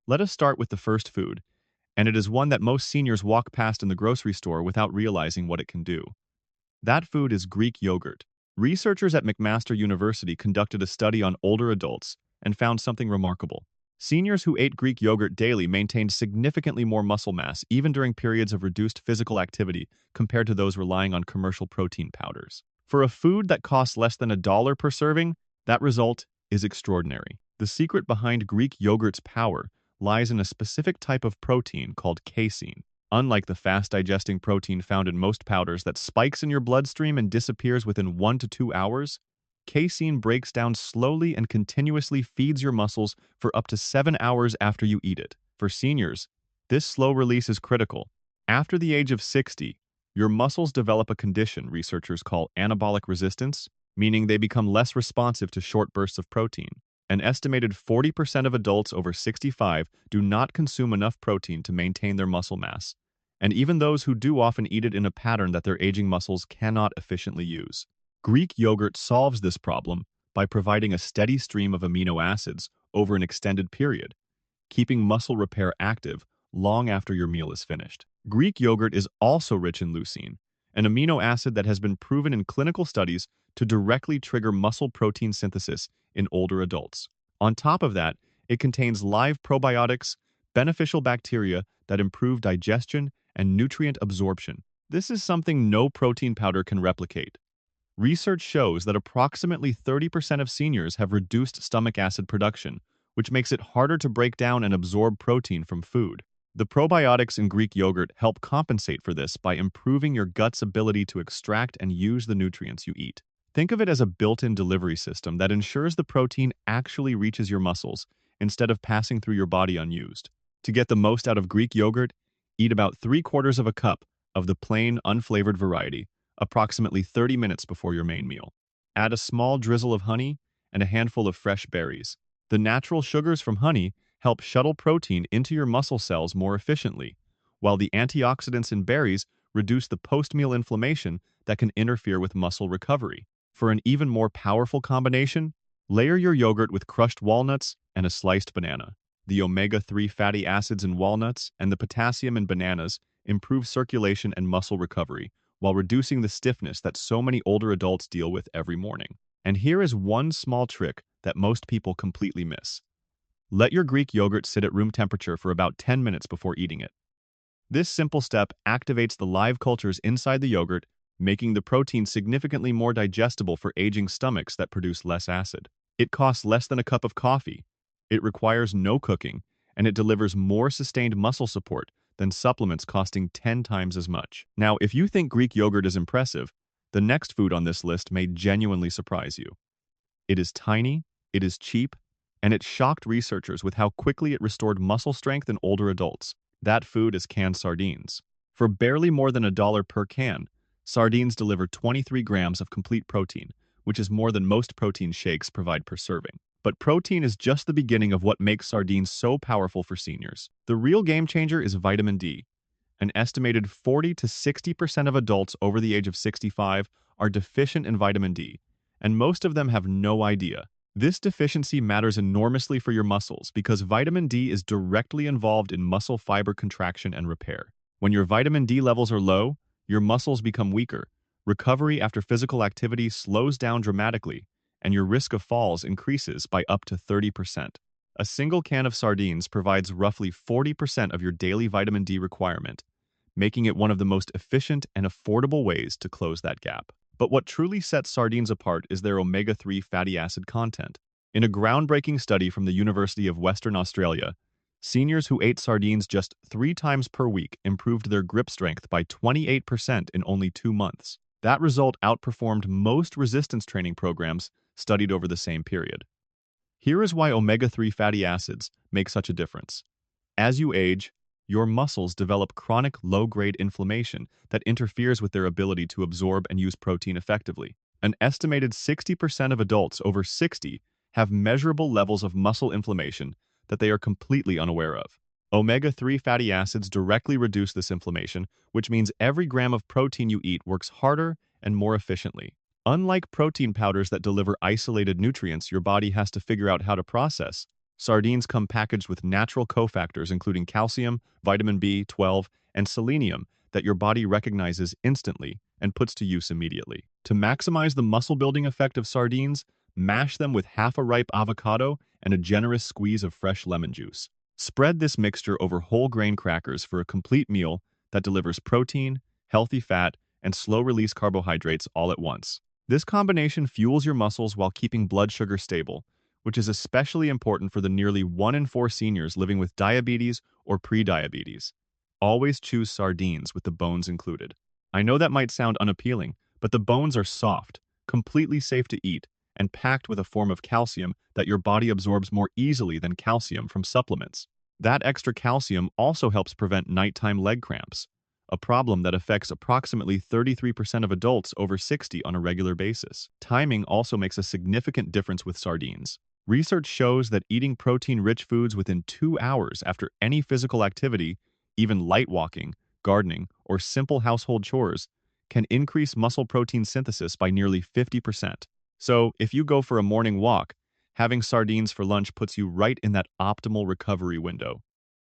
Let us start with the first food, and it is one that most seniors walk past in the grocery store without realizing what it can do. That food is Greek yogurt. Researchers at McMaster University conducted a study on older adults and found something remarkable. Seniors who ate Greek yogurt daily maintained significantly more muscle mass even during periods of reduced physical activity compared to those relying on commercial protein powders. For a food that costs less than $1 per serving, that result is extraordinary. The secret behind Greek yogurt's power lies in a specific type of protein called casein. Unlike the fast-digesting protein found in most powders that spikes in your bloodstream and disappears within 1 to 2 hours, casein breaks down slowly and continuously feeds your muscles for up to 7 hours after you eat it. For seniors, this slow release is critical. After the age of 60, your muscles develop a condition researchers call anabolic resistance, meaning they become less responsive to short bursts of protein. An estimated 40% of adults over 65 do not consume enough protein to maintain their muscle mass, and even those who do often eat it in a pattern that their aging muscles cannot efficiently use. Greek yogurt solves this problem by providing a steady stream of amino acids over an extended period, keeping muscle repair active long after your meal is finished. Greek yogurt is also rich in leucine, an amino acid that has been proven in clinical studies to directly trigger muscle protein synthesis in older adults. On top of that, it contains live probiotics, beneficial bacteria that improve digestion and nutrient absorption. This is something no protein powder can replicate. Research shows that approximately 30% of seniors have reduced stomach acid production, which makes it harder to break down and absorb protein from food. The probiotics in Greek yogurt help compensate for this by improving your gut's ability to extract and use the nutrients you eat. Think of it as a built-in delivery system that ensures the protein actually reaches your muscles instead of passing through your body unused. To get the most out of Greek yogurt, eat about 3/4 of a cup of the plain, unflavored variety, approximately 30 minutes before your main meal. Add a small drizzle of honey and a handful of fresh berries. The natural sugars from honey help shuttle protein into your muscle cells more efficiently, while the antioxidants in berries reduce the post-meal inflammation that can interfere with muscle recovery. For an even more powerful combination, layer your yogurt with crushed walnuts and a sliced banana. The omega-3 fatty acids in walnuts and the potassium in bananas improve circulation and muscle recovery, while reducing the stiffness that so many older adults deal with every morning. And here is one small trick that most people completely miss. Let your Greek yogurt sit at room temperature for about 10 minutes before eating it. This simple step activates the live cultures inside the yogurt, making the protein significantly more digestible for aging stomachs that produce less acid. It costs less than a cup of coffee, it requires no cooking, and it delivers more sustained muscle support than supplements costing 10 times as much. Now, if you think Greek yogurt is impressive, the next food on this list may genuinely surprise you. It is tiny, it is cheap, and it shocked researchers with how quickly it restored muscle strength in older adults. That food is canned sardines. For barely more than $1 per can, sardines deliver 23 grams of complete protein, which is more than most protein shakes provide per serving. But protein is just the beginning of what makes sardines so powerful for seniors. The real game changer is vitamin D. An estimated 40 to 60% of adults over the age of 65 are deficient in vitamin D, and most of them have no idea. This deficiency matters enormously for your muscles because vitamin D is directly involved in muscle fiber contraction and repair. When your vitamin D levels are low, your muscles become weaker, recovery after physical activity slows down dramatically, and your risk of falls increases by up to 30%. A single can of sardines provides roughly 40% of your daily vitamin D requirement, making it one of the most efficient and affordable ways to close that gap. But what truly sets sardines apart is their omega-3 fatty acid content. In a groundbreaking study from the University of Western Australia, seniors who ate sardines just 3 times per week improved their grip strength by 28% in only 2 months. That result outperformed most resistance training programs studied over the same period. Here is why omega-3 fatty acids make such a difference. As you age, your muscles develop chronic low-grade inflammation that interferes with their ability to absorb and use protein effectively. An estimated 60% of adults over 60 have measurable levels of muscle inflammation that they are completely unaware of. Omega-3 fatty acids directly reduce this inflammation, which means every gram of protein you eat works harder and more efficiently. Unlike protein powders that deliver isolated nutrients your body has to figure out how to process, Sardines come packaged with natural cofactors including calcium, vitamin B12, and selenium that your body recognizes instantly and puts to use immediately. To maximize the muscle-building effect of sardines, mash them with half a ripe avocado and a generous squeeze of fresh lemon juice. Spread this mixture over whole grain crackers for a complete meal that delivers protein, healthy fat, and slow-release carbohydrates all at once. This combination fuels your muscles while keeping blood sugar stable, which is especially important for the nearly 1 in 4 seniors living with diabetes or prediabetes. Always choose sardines with the bones included. I know that might sound unappealing, but the bones are soft, completely safe to eat, and packed with a form of calcium that your body absorbs more easily than calcium from supplements. That extra calcium also helps prevent nighttime leg cramps, a problem that affects approximately 33% of adults over 60 on a regular basis. Timing also makes a significant difference with sardines. Research shows that eating protein-rich foods within 2 hours after any physical activity, even light walking, gardening, or simple household chores, can increase muscle protein synthesis by nearly 50%. So, if you go for a morning walk, having sardines for lunch puts you right in that optimal recovery window.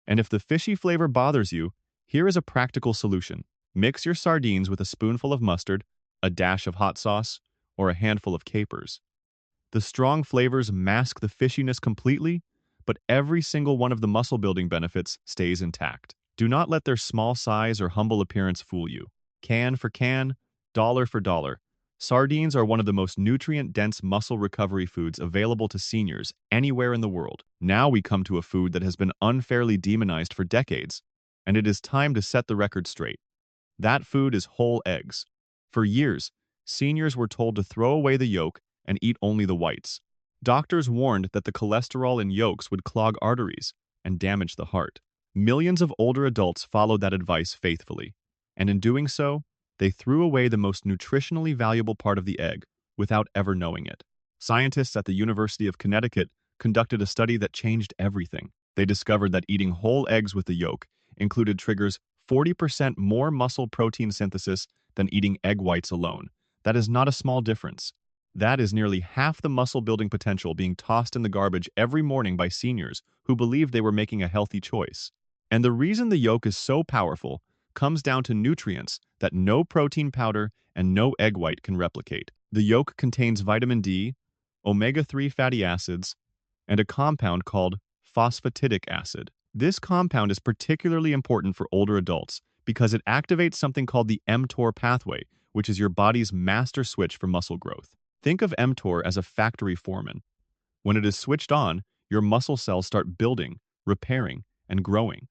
And if the fishy flavor bothers you, here is a practical solution. Mix your sardines with a spoonful of mustard, a dash of hot sauce, or a handful of capers. The strong flavors mask the fishiness completely, but every single one of the muscle-building benefits stays intact. Do not let their small size or humble appearance fool you. Can for can, dollar for dollar. Sardines are one of the most nutrient-dense muscle recovery foods available to seniors anywhere in the world. Now we come to a food that has been unfairly demonized for decades, and it is time to set the record straight. That food is whole eggs. For years, seniors were told to throw away the yolk and eat only the whites. Doctors warned that the cholesterol in yolks would clog arteries and damage the heart. Millions of older adults followed that advice faithfully, and in doing so, they threw away the most nutritionally valuable part of the egg without ever knowing it. Scientists at the University of Connecticut conducted a study that changed everything. They discovered that eating whole eggs with the yolk included triggers 40% more muscle protein synthesis than eating egg whites alone. That is not a small difference. That is nearly half the muscle-building potential being tossed in the garbage every morning by seniors who believed they were making a healthy choice. And the reason the yolk is so powerful comes down to nutrients that no protein powder and no egg white can replicate. The yolk contains vitamin D, omega-3 fatty acids, and a compound called phosphatidic acid. This compound is particularly important for older adults because it activates something called the mTOR pathway, which is your body's master switch for muscle growth. Think of mTOR as a factory foreman. When it is switched on, your muscle cells start building, repairing, and growing.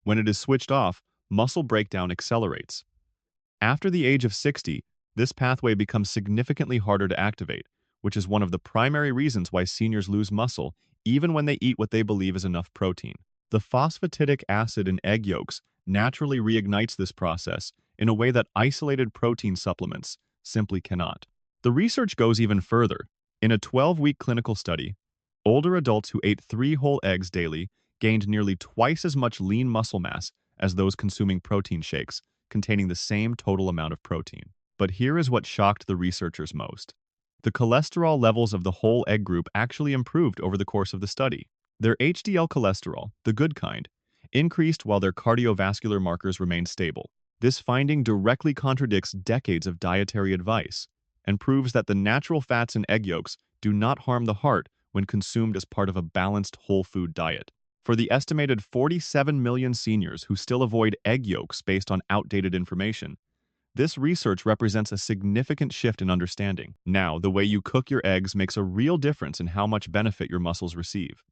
When it is switched off, muscle breakdown accelerates. After the age of 60, this pathway becomes significantly harder to activate, which is one of the primary reasons why seniors lose muscle even when they eat what they believe is enough protein. The phosphatidic acid in egg yolks naturally reignites this process in a way that isolated protein supplements simply cannot. The research goes even further. In a 12-week clinical study, older adults who ate 3 whole eggs daily gained nearly twice as much lean muscle mass as those consuming protein shakes containing the same total amount of protein. But here is what shocked the researchers most. The cholesterol levels of the whole egg group actually improved over the course of the study. Their HDL cholesterol, the good kind, increased while their cardiovascular markers remained stable. This finding directly contradicts decades of dietary advice and proves that the natural fats in egg yolks do not harm the heart when consumed as part of a balanced whole food diet. For the estimated 47 million seniors who still avoid egg yolks based on outdated information, this research represents a significant shift in understanding. Now, the way you cook your eggs makes a real difference in how much benefit your muscles receive.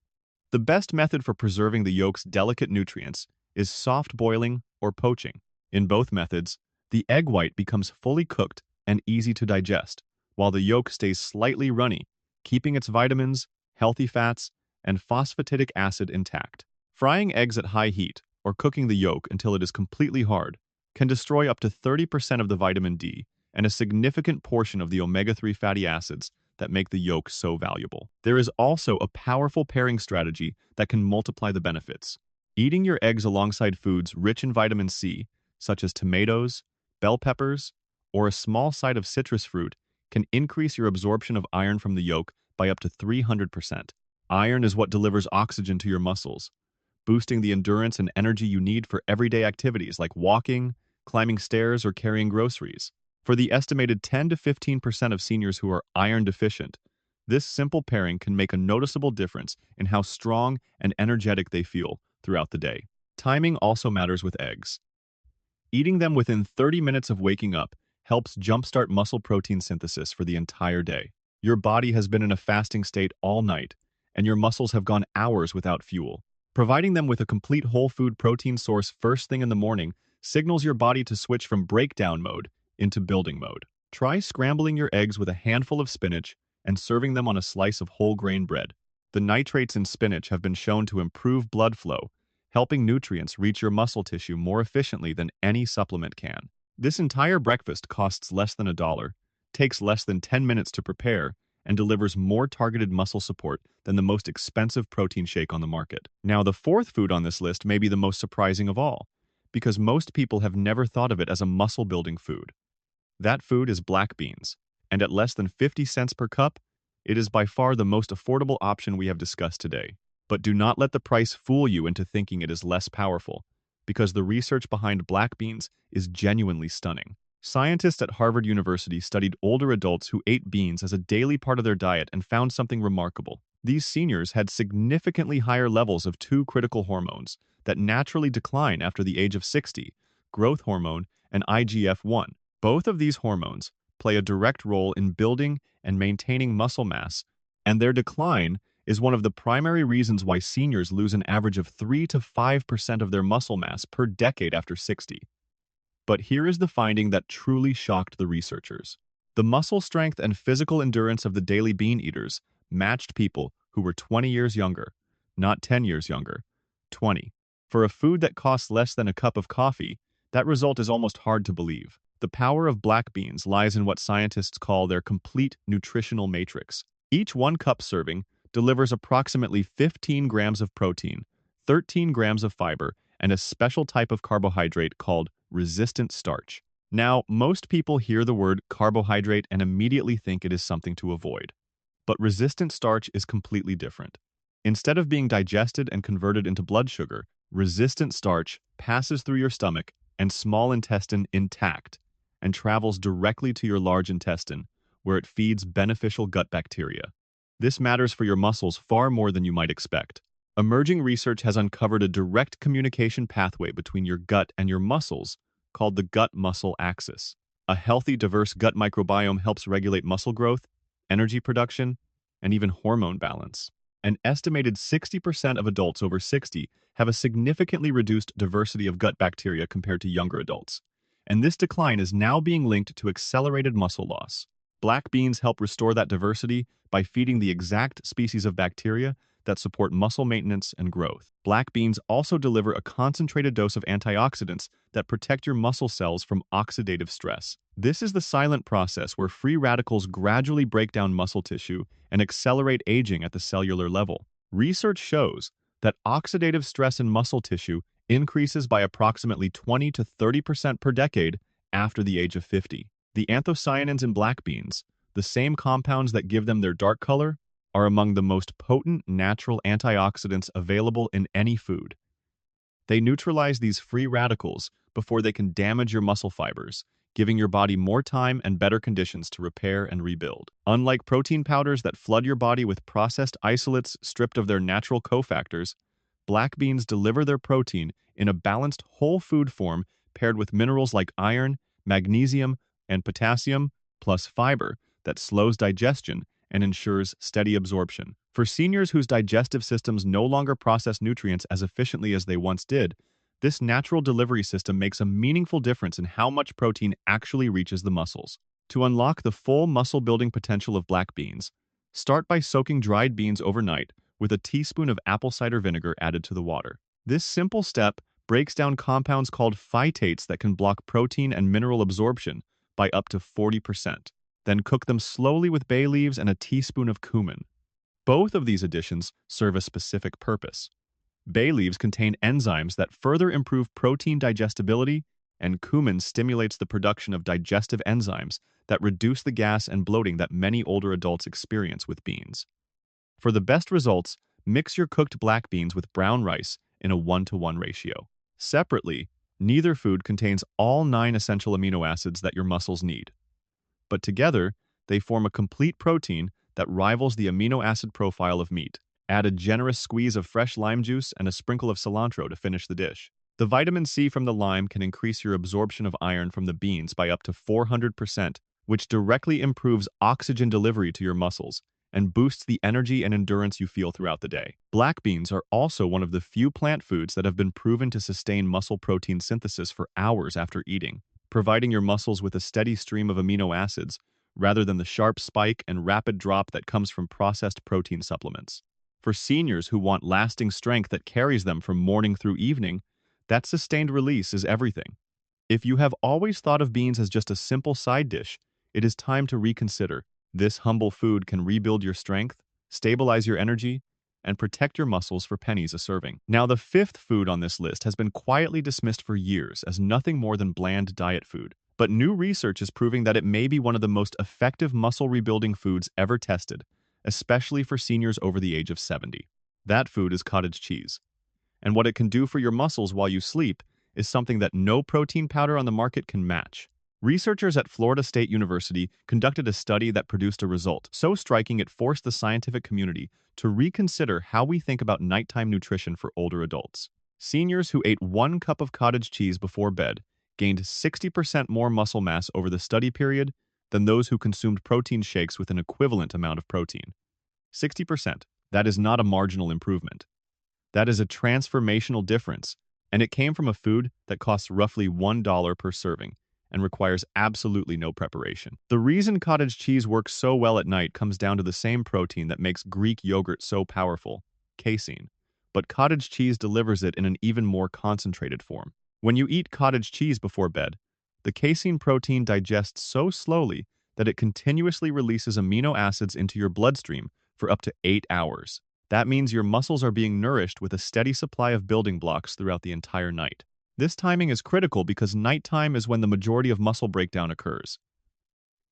The best method for preserving the yolk's delicate nutrients is soft boiling or poaching. In both methods, the egg white becomes fully cooked and easy to digest, while the yolk stays slightly runny, keeping its vitamins, healthy fats, and phosphatidic acid intact. Frying eggs at high heat, or cooking the yolk until it is completely hard, can destroy up to 30% of the vitamin D and a significant portion of the omega-3 fatty acids that make the yolk so valuable. There is also a powerful pairing strategy that can multiply the benefits. Eating your eggs alongside foods rich in vitamin C, such as tomatoes, bell peppers, or a small side of citrus fruit, can increase your absorption of iron from the yolk by up to 300%. Iron is what delivers oxygen to your muscles, boosting the endurance and energy you need for everyday activities like walking, climbing stairs, or carrying groceries. For the estimated 10 to 15% of seniors who are iron deficient, this simple pairing can make a noticeable difference in how strong and energetic they feel throughout the day. Timing also matters with eggs. Eating them within 30 minutes of waking up helps jumpstart muscle protein synthesis for the entire day. Your body has been in a fasting state all night, and your muscles have gone hours without fuel. Providing them with a complete whole food protein source first thing in the morning signals your body to switch from breakdown mode into building mode. Try scrambling your eggs with a handful of spinach and serving them on a slice of whole grain bread. The nitrates in spinach have been shown to improve blood flow, helping nutrients reach your muscle tissue more efficiently than any supplement can. This entire breakfast costs less than $1, takes less than 10 minutes to prepare, and delivers more targeted muscle support than the most expensive protein shake on the market. Now, the fourth food on this list may be the most surprising of all, because most people have never thought of it as a muscle-building food. That food is black beans, and at less than 50 cents per cup, it is by far the most affordable option we have discussed today. But do not let the price fool you into thinking it is less powerful, because the research behind black beans is genuinely stunning. Scientists at Harvard University studied older adults who ate beans as a daily part of their diet and found something remarkable. These seniors had significantly higher levels of two critical hormones that naturally decline after the age of 60, growth hormone and IGF-1. Both of these hormones play a direct role in building and maintaining muscle mass, and their decline is one of the primary reasons why seniors lose an average of 3 to 5% of their muscle mass per decade after 60. But here is the finding that truly shocked the researchers. The muscle strength and physical endurance of the daily bean eaters matched people who were 20 years younger, not 10 years younger, 20. For a food that costs less than a cup of coffee, that result is almost hard to believe. The power of black beans lies in what scientists call their complete nutritional matrix. Each 1 cup serving delivers approximately 15 grams of protein, 13 grams of fiber, and a special type of carbohydrate called resistant starch. Now, most people hear the word carbohydrate and immediately think it is something to avoid. But resistant starch is completely different. Instead of being digested and converted into blood sugar, resistant starch passes through your stomach and small intestine intact and travels directly to your large intestine, where it feeds beneficial gut bacteria. This matters for your muscles far more than you might expect. Emerging research has uncovered a direct communication pathway between your gut and your muscles called the gut-muscle axis. A healthy, diverse gut microbiome helps regulate muscle growth, energy production, and even hormone balance. An estimated 60% of adults over 60 have a significantly reduced diversity of gut bacteria compared to younger adults, and this decline is now being linked to accelerated muscle loss. Black beans help restore that diversity by feeding the exact species of bacteria that support muscle maintenance and growth. Black beans also deliver a concentrated dose of antioxidants that protect your muscle cells from oxidative stress. This is the silent process where free radicals gradually break down muscle tissue and accelerate aging at the cellular level. Research shows that oxidative stress in muscle tissue increases by approximately 20 to 30% per decade after the age of 50. The anthocyanins in black beans, the same compounds that give them their dark color, are among the most potent natural antioxidants available in any food. They neutralize these free radicals before they can damage your muscle fibers, giving your body more time and better conditions to repair and rebuild. Unlike protein powders that flood your body with processed isolates stripped of their natural cofactors, black beans deliver their protein in a balanced whole food form paired with minerals like iron, magnesium, and potassium, plus fiber that slows digestion and ensures steady absorption. For seniors whose digestive systems no longer process nutrients as efficiently as they once did, this natural delivery system makes a meaningful difference in how much protein actually reaches the muscles. To unlock the full muscle-building potential of black beans, start by soaking dried beans overnight with a teaspoon of apple cider vinegar added to the water. This simple step breaks down compounds called phytates that can block protein and mineral absorption by up to 40%. Then cook them slowly with bay leaves and a teaspoon of cumin. Both of these additions serve a specific purpose. Bay leaves contain enzymes that further improve protein digestibility, and cumin stimulates the production of digestive enzymes that reduce the gas and bloating that many older adults experience with beans. For the best results, mix your cooked black beans with brown rice in a 1-to-1 ratio. Separately, neither food contains all 9 essential amino acids that your muscles need, but together, they form a complete protein that rivals the amino acid profile of meat. Add a generous squeeze of fresh lime juice and a sprinkle of cilantro to finish the dish. The vitamin C from the lime can increase your absorption of iron from the beans by up to 400%, which directly improves oxygen delivery to your muscles and boosts the energy and endurance you feel throughout the day. Black beans are also one of the few plant foods that have been proven to sustain muscle protein synthesis for hours after eating, providing your muscles with a steady stream of amino acids rather than the sharp spike and rapid drop that comes from processed protein supplements. For seniors who want lasting strength that carries them from morning through evening, that sustained release is everything. If you have always thought of beans as just a simple side dish, it is time to reconsider. This humble food can rebuild your strength, stabilize your energy, and protect your muscles for pennies a serving. Now, the fifth food on this list has been quietly dismissed for years as nothing more than bland diet food. But new research is proving that it may be one of the most effective muscle rebuilding foods ever tested, especially for seniors over the age of 70. That food is cottage cheese. And what it can do for your muscles while you sleep is something that no protein powder on the market can match. Researchers at Florida State University conducted a study that produced a result so striking it forced the scientific community to reconsider how we think about nighttime nutrition for older adults. Seniors who ate 1 cup of cottage cheese before bed gained 60% more muscle mass over the study period than those who consumed protein shakes with an equivalent amount of protein. 60%. That is not a marginal improvement. That is a transformational difference, and it came from a food that costs roughly $1 per serving and requires absolutely no preparation. The reason cottage cheese works so well at night comes down to the same protein that makes Greek yogurt so powerful, casein, but cottage cheese delivers it in an even more concentrated form. When you eat cottage cheese before bed, the casein protein digests so slowly that it continuously releases amino acids into your bloodstream for up to 8 hours. That means your muscles are being nourished with a steady supply of building blocks throughout the entire night. This timing is critical because nighttime is when the majority of muscle breakdown occurs.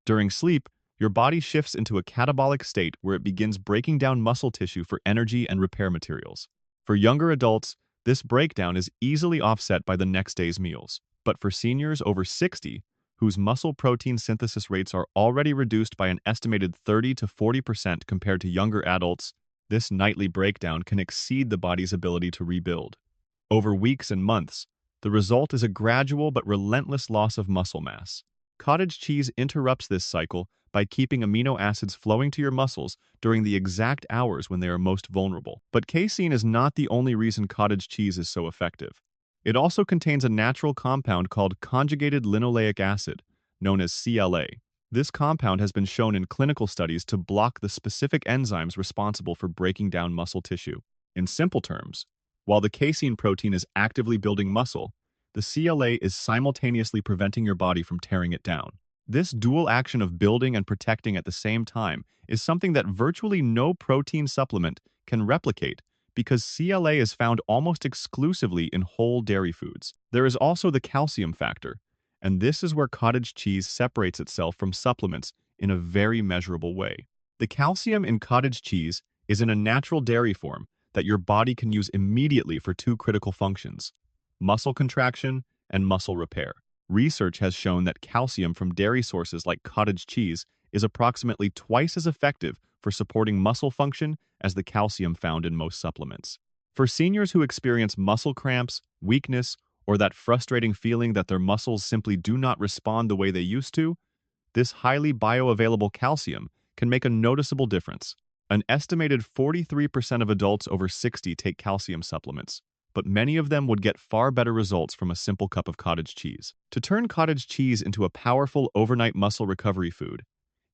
During sleep, your body shifts into a catabolic state where it begins breaking down muscle tissue for energy and repair materials. For younger adults, this breakdown is easily offset by the next day's meals. But for seniors over 60, whose muscle protein synthesis rates are already reduced by an estimated 30 to 40% compared to younger adults, this nightly breakdown can exceed the body's ability to rebuild. Over weeks and months, the result is a gradual but relentless loss of muscle mass. Cottage cheese interrupts this cycle by keeping amino acids flowing to your muscles during the exact hours when they are most vulnerable. But casein is not the only reason cottage cheese is so effective. It also contains a natural compound called conjugated linoleic acid, known as CLA. This compound has been shown in clinical studies to block the specific enzymes responsible for breaking down muscle tissue. In simple terms, while the casein protein is actively building muscle, the CLA is simultaneously preventing your body from tearing it down. This dual action of building and protecting at the same time is something that virtually no protein supplement can replicate because CLA is found almost exclusively in whole dairy foods. There is also the calcium factor, and this is where cottage cheese separates itself from supplements in a very measurable way. The calcium in cottage cheese is in a natural dairy form that your body can use immediately for 2 critical functions: muscle contraction and muscle repair. Research has shown that calcium from dairy sources like cottage cheese is approximately twice as effective for supporting muscle function as the calcium found in most supplements. For seniors who experience muscle cramps, weakness, or that frustrating feeling that their muscles simply do not respond the way they used to, this highly bioavailable calcium can make a noticeable difference. An estimated 43% of adults over 60 take calcium supplements, but many of them would get far better results from a simple cup of cottage cheese. To turn cottage cheese into a powerful overnight muscle recovery food,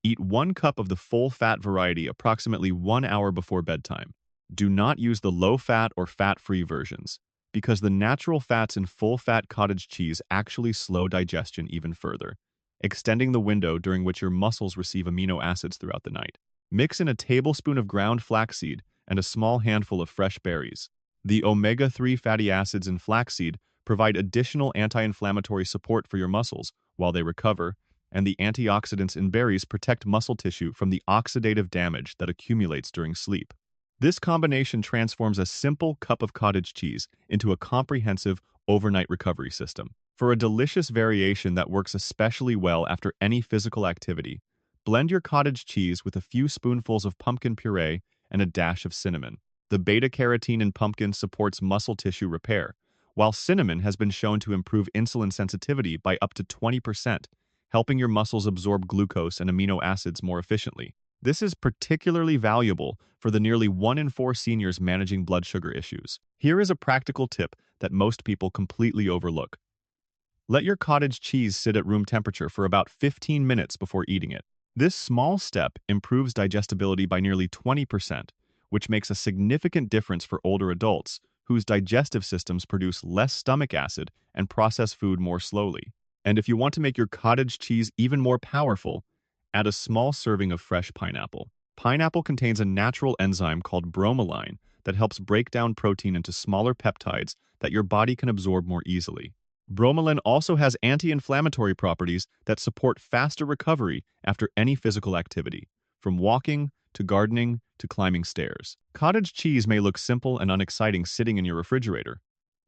eat 1 cup of the full-fat variety approximately 1 hour before bedtime. Do not use the low-fat or fat-free versions, because the natural fats in full-fat cottage cheese actually slow digestion even further, extending the window during which your muscles receive amino acids throughout the night. Mix in a tablespoon of ground flaxseed and a small handful of fresh berries. The omega-3 fatty acids in flaxseed provide additional anti-inflammatory support for your muscles while they recover, and the antioxidants in berries protect muscle tissue from the oxidative damage that accumulates during sleep. This combination transforms a simple cup of cottage cheese into a comprehensive overnight recovery system. For a delicious variation that works especially well after any physical activity, blend your cottage cheese with a few spoonfuls of pumpkin puree and a dash of cinnamon. The beta-carotene in pumpkin supports muscle tissue repair, while cinnamon has been shown to improve insulin sensitivity by up to 20%, helping your muscles absorb glucose and amino acids more efficiently. This is particularly valuable for the nearly 1 in 4 seniors managing blood sugar issues. Here is a practical tip that most people completely overlook. Let your cottage cheese sit at room temperature for about 15 minutes before eating it. This small step improves digestibility by nearly 20%, which makes a significant difference for older adults whose digestive systems produce less stomach acid and process food more slowly. And if you want to make your cottage cheese even more powerful, add a small serving of fresh pineapple. Pineapple contains a natural enzyme called bromelain that helps break down protein into smaller peptides that your body can absorb more easily. Bromelain also has anti-inflammatory properties that support faster recovery after any physical activity, from walking to gardening to climbing stairs. Cottage cheese may look simple and unexciting sitting in your refrigerator,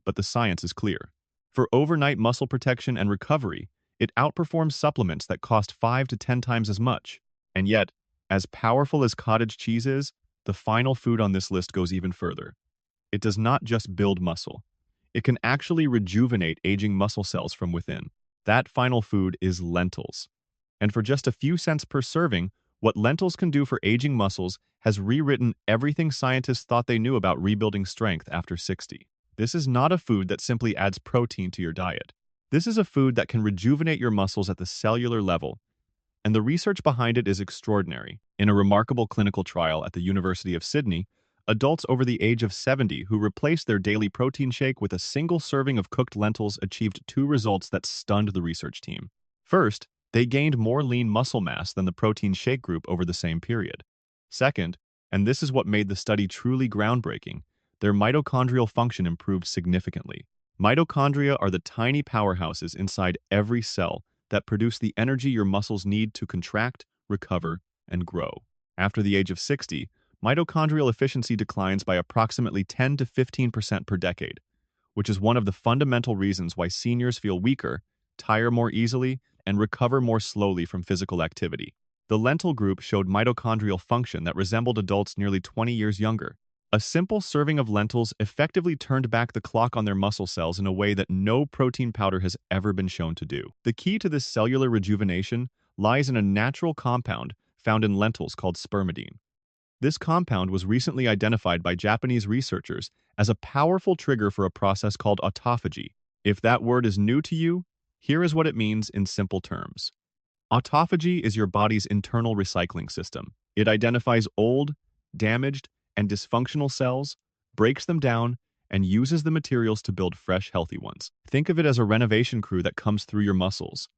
but the science is clear. For overnight muscle protection and recovery, it outperforms supplements that cost 5 to 10 times as much. And yet, as powerful as cottage cheese is, the final food on this list goes even further. It does not just build muscle. It can actually rejuvenate aging muscle cells from within. That final food is lentils. And for just a few cents per serving, what lentils can do for aging muscles has rewritten everything scientists thought they knew about rebuilding strength after 60. This is not a food that simply adds protein to your diet. This is a food that can rejuvenate your muscles at the cellular level, and the research behind it is extraordinary. In a remarkable clinical trial at the University of Sydney, adults over the age of 70 who replaced their daily protein shake with a single serving of cooked lentils achieved two results that stunned the research team. First, they gained more lean muscle mass than the protein shake group over the same period. Second, and this is what made the study truly groundbreaking, their mitochondrial function improved significantly. Mitochondria are the tiny powerhouses inside every cell that produce the energy your muscles need to contract, recover, and grow. After the age of 60, mitochondrial efficiency declines by approximately 10 to 15% per decade, which is one of the fundamental reasons why seniors feel weaker, tire more easily, and recover more slowly from physical activity. The lentil group showed mitochondrial function that resembled adults nearly 20 years younger. A simple serving of lentils effectively turned back the clock on their muscle cells in a way that no protein powder has ever been shown to do. The key to this cellular rejuvenation lies in a natural compound found in lentils called spermidine. This compound was recently identified by Japanese researchers as a powerful trigger for a process called autophagy. If that word is new to you, here is what it means in simple terms. Autophagy is your body's internal recycling system. It identifies old, damaged, and dysfunctional cells, breaks them down, and uses the materials to build fresh, healthy ones. Think of it as a renovation crew that comes through your muscles,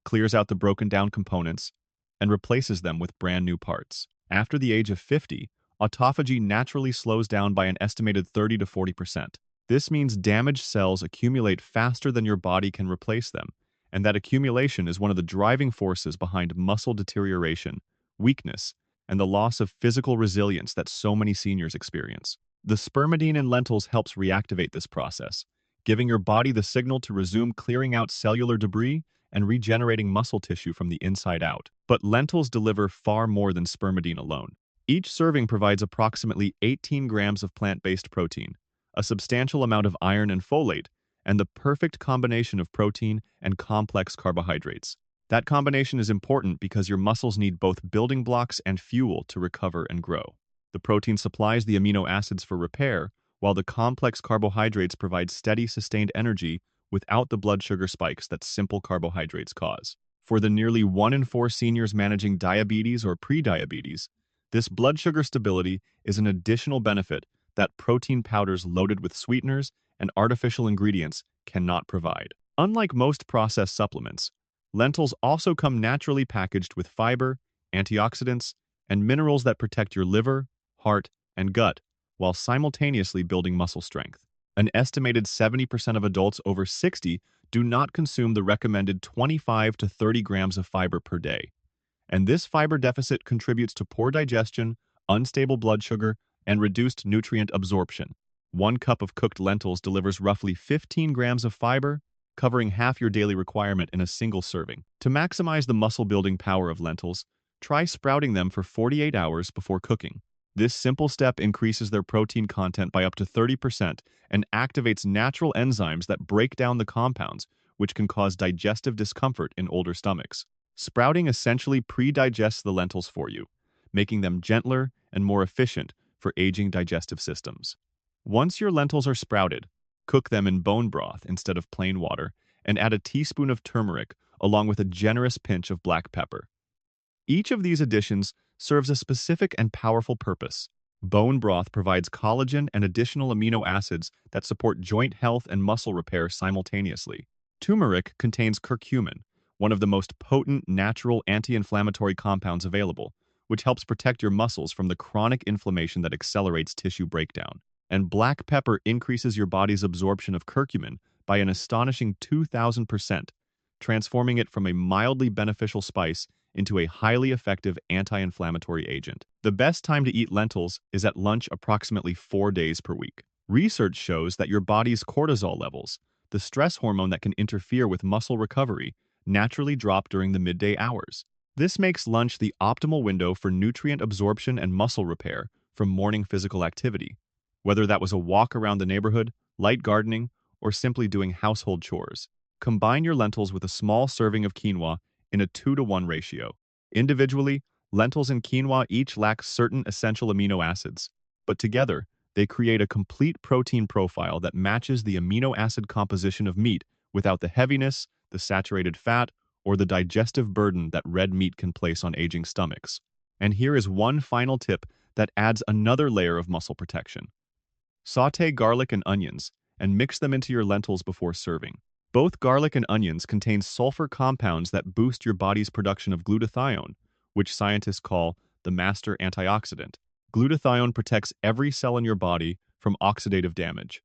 clears out the broken down components, and replaces them with brand new parts. After the age of 50, autophagy naturally slows down by an estimated 30 to 40%. This means damaged cells accumulate faster than your body can replace them, and that accumulation is one of the driving forces behind muscle deterioration, weakness, and the loss of physical resilience that so many seniors experience. The spermidine in lentils helps reactivate this process, giving your body the signal to resume clearing out cellular debris and regenerating muscle tissue from the inside out. But lentils deliver far more than spermidine alone. Each serving provides approximately 18 grams of plant-based protein, a substantial amount of iron and folate, and the perfect combination of protein and complex carbohydrates. That combination is important because your muscles need both building blocks and fuel to recover and grow. The protein supplies the amino acids for repair, while the complex carbohydrates provide steady, sustained energy without the blood sugar spikes that simple carbohydrates cause. For the nearly 1 in 4 seniors managing diabetes or prediabetes, this blood sugar stability is an additional benefit that protein powders loaded with sweeteners and artificial ingredients cannot provide. Unlike most processed supplements, lentils also come naturally packaged with fiber, antioxidants, and minerals that protect your liver, heart, and gut, while simultaneously building muscle strength. An estimated 70% of adults over 60 do not consume the recommended 25 to 30 grams of fiber per day. And this fiber deficit contributes to poor digestion, unstable blood sugar, and reduced nutrient absorption. 1 cup of cooked lentils delivers roughly 15 grams of fiber, covering half your daily requirement in a single serving. To maximize the muscle-building power of lentils, try sprouting them for 48 hours before cooking. This simple step increases their protein content by up to 30% and activates natural enzymes that break down the compounds, which can cause digestive discomfort in older stomachs. Sprouting essentially pre-digests the lentils for you, making them gentler and more efficient for aging digestive systems. Once your lentils are sprouted, cook them in bone broth instead of plain water and add a teaspoon of turmeric along with a generous pinch of black pepper. Each of these additions serves a specific and powerful purpose. Bone broth provides collagen and additional amino acids that support joint health and muscle repair simultaneously. Turmeric contains curcumin, one of the most potent natural anti-inflammatory compounds available, which helps protect your muscles from the chronic inflammation that accelerates tissue breakdown. And black pepper increases your body's absorption of curcumin by an astonishing 2,000%, transforming it from a mildly beneficial spice into a highly effective anti-inflammatory agent. The best time to eat lentils is at lunch approximately 4 days per week. Research shows that your body's cortisol levels, the stress hormone that can interfere with muscle recovery, naturally drop during the midday hours. This makes lunch the optimal window for nutrient absorption and muscle repair from morning physical activity, whether that was a walk around the neighborhood, light gardening, or simply doing household chores. Combine your lentils with a small serving of quinoa in a 2-to-1 ratio. Individually, lentils and quinoa each lack certain essential amino acids, but together, they create a complete protein profile that matches the amino acid composition of meat without the heaviness, the saturated fat, or the digestive burden that red meat can place on aging stomachs. And here is one final tip that adds another layer of muscle protection. Sauté garlic and onions, and mix them into your lentils before serving. Both garlic and onions contain sulfur compounds that boost your body's production of glutathione, which scientists call the master antioxidant. Glutathione protects every cell in your body from oxidative damage,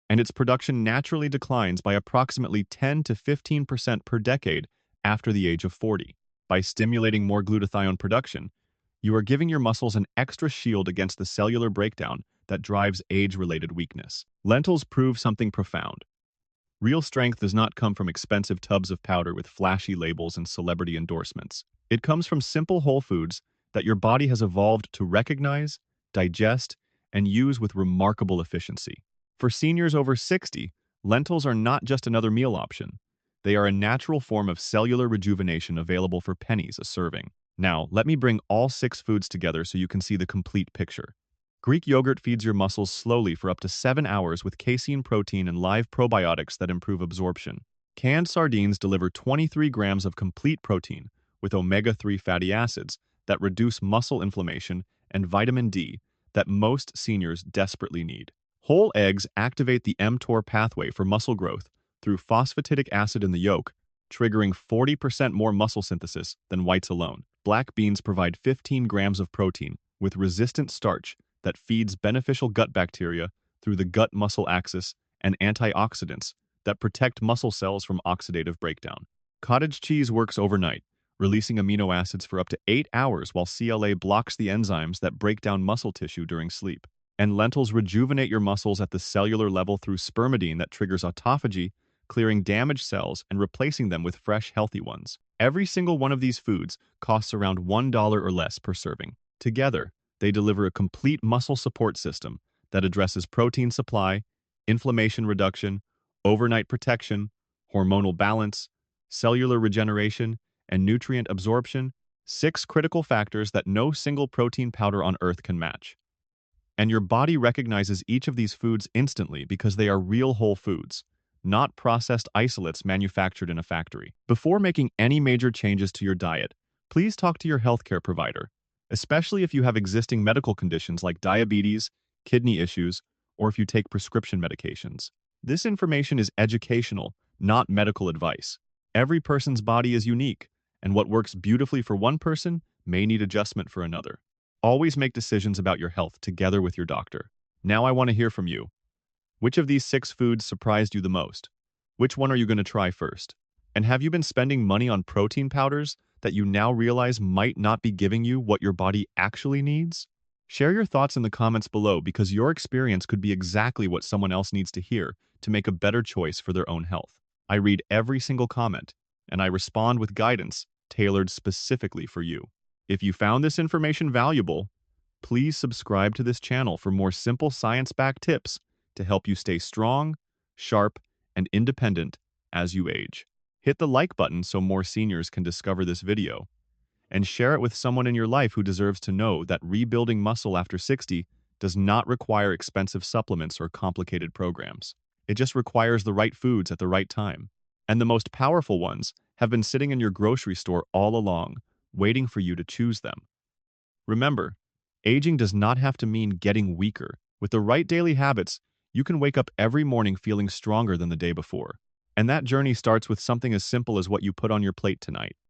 and its production naturally declines by approximately 10 to 15% per decade after the age of 40. By stimulating more glutathione production, you are giving your muscles an extra shield against the cellular breakdown that drives age-related weakness. Lentils prove something profound. Real strength does not come from expensive tubs of powder with flashy labels and celebrity endorsements. It comes from simple whole foods that your body has evolved to recognize, digest, and use with remarkable efficiency. For seniors over 60, lentils are not just another meal option. They are a natural form of cellular rejuvenation available for pennies a serving. Now, let me bring all 6 foods together so you can see the complete picture. Greek yogurt feeds your muscles slowly for up to 7 hours with casein protein and live probiotics that improve absorption. Canned sardines deliver 23 grams of complete protein with omega-3 fatty acids that reduce muscle inflammation and vitamin D that most seniors desperately need. Whole eggs activate the mTOR pathway for muscle growth through phosphatidic acid in the yolk, triggering 40% more muscle synthesis than whites alone. Black beans provide 15 grams of protein with resistant starch that feeds beneficial gut bacteria through the gut-muscle axis and antioxidants that protect muscle cells from oxidative breakdown. Cottage cheese works overnight, releasing amino acids for up to 8 hours while CLA blocks the enzymes that break down muscle tissue during sleep. And lentils rejuvenate your muscles at the cellular level through spermidine that triggers autophagy, clearing damaged cells and replacing them with fresh, healthy ones. Every single one of these foods costs around $1 or less per serving. Together, they deliver a complete muscle support system that addresses protein supply, inflammation reduction, overnight protection, hormonal balance, cellular regeneration, and nutrient absorption, 6 critical factors that no single protein powder on Earth can match. And your body recognizes each of these foods instantly because they are real whole foods, not processed isolates manufactured in a factory. Before making any major changes to your diet, please talk to your healthcare provider, especially if you have existing medical conditions like diabetes, kidney issues, or if you take prescription medications. This information is educational, not medical advice. Every person's body is unique, and what works beautifully for one person may need adjustment for another. Always make decisions about your health together with your doctor. Now I want to hear from you. Which of these 6 foods surprised you the most? Which one are you going to try first? And have you been spending money on protein powders that you now realize might not be giving you what your body actually needs? Share your thoughts in the comments below because your experience could be exactly what someone else needs to hear to make a better choice for their own health. I read every single comment, and I respond with guidance tailored specifically for you. If you found this information valuable, please subscribe to this channel for more simple science-backed tips to help you stay strong, sharp, and independent as you age. Hit the like button so more seniors can discover this video, and share it with someone in your life who deserves to know that rebuilding muscle after 60 does not require expensive supplements or complicated programs. It just requires the right foods at the right time. And the most powerful ones have been sitting in your grocery store all along, waiting for you to choose them. Remember, aging does not have to mean getting weaker. With the right daily habits, you can wake up every morning feeling stronger than the day before. And that journey starts with something as simple as what you put on your plate tonight.